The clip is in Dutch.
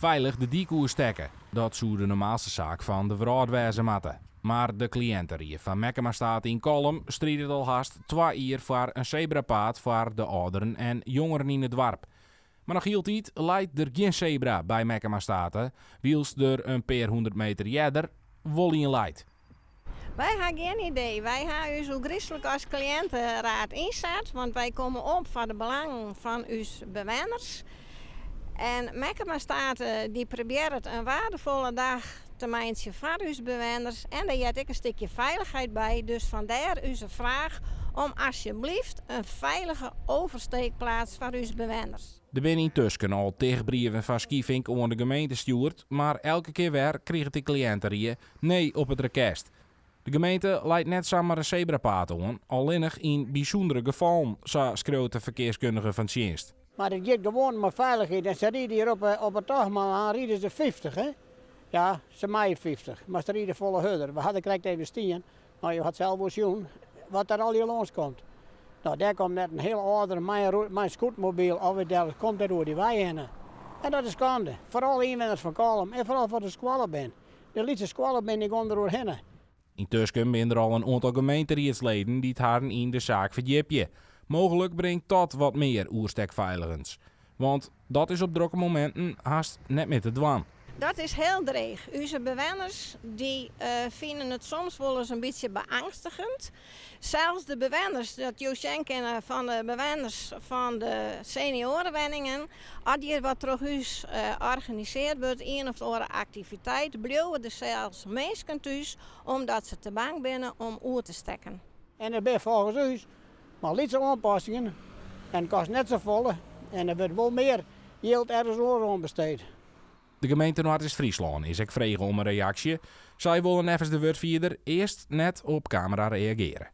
Veilig de diekoer stekken, dat zou de normaalste zaak van de vrouw wezen moeten. Maar de cliënten van Mekkemastaat in Kolm strijden al haast 2 jaar voor een zebrapaad voor de ouderen en jongeren in het dorp. Maar nog heel tijd leidt er geen zebra bij Mekkemastaat, wiels er een paar 100 meter verder wol in leidt. Wij hebben geen idee. Wij hebben u zo christelijk als cliëntenraad inzet, want wij komen op voor de belangen van uw bewoners. En Mekkemastaat die probeert een waardevolle dag te maken voor uw bewoners. En daar zit ik een stukje veiligheid bij. Dus vandaar uw vraag om alsjeblieft een veilige oversteekplaats voor uw bewoners. Er zijn intussen al tegenbrieven van Skiefink onder de gemeente stuurt, maar elke keer weer kregen de cliënten hier nee op het request. De gemeente leidt net samen een zebrapaad aan, alleen in bijzondere gevallen, zo schreeuwt de verkeerskundige van Tjinst. Maar het gaat gewoon om veiligheid. En ze rijden hier op het ogenblik aan, rijden ze 50, hè? Ja, ze maaien 50, maar ze rijden volle hudder. We hadden krijgt even stien, maar je had zelf wel zien wat er al hier langskomt. Nou, daar komt net een heel ouder, mijn scootmobiel of dergelijke, komt er door die wei heen. En dat is schande. Vooral inwoners van Kolm en vooral voor de squallenband. De lietse squallenband die gaan er doorheen. Intussen zijn er al een aantal gemeenteraadsleden die het haren in de zaak verdiepen. Mogelijk brengt dat wat meer oerstekveiligends. Want dat is op drukke momenten haast net met de dwaan. Dat is heel dreig. Onze bewoners die vinden het soms wel eens een beetje beangstigend. Zelfs de bewoners, dat je kennen van de bewoners van de seniorenwoningen, als die wat terug huis georganiseerd wordt, een of andere activiteit, blijven er zelfs mensen thuis omdat ze te bang zijn om oer te stekken. En er ben volgens ons maar lietse aanpassingen en het kost net zo volle en er wordt wel meer geld ergens aan besteed. De gemeente Noord-Friesland is ook vregen om een reactie. Zij willen even de woordvierder eerst net op camera reageren.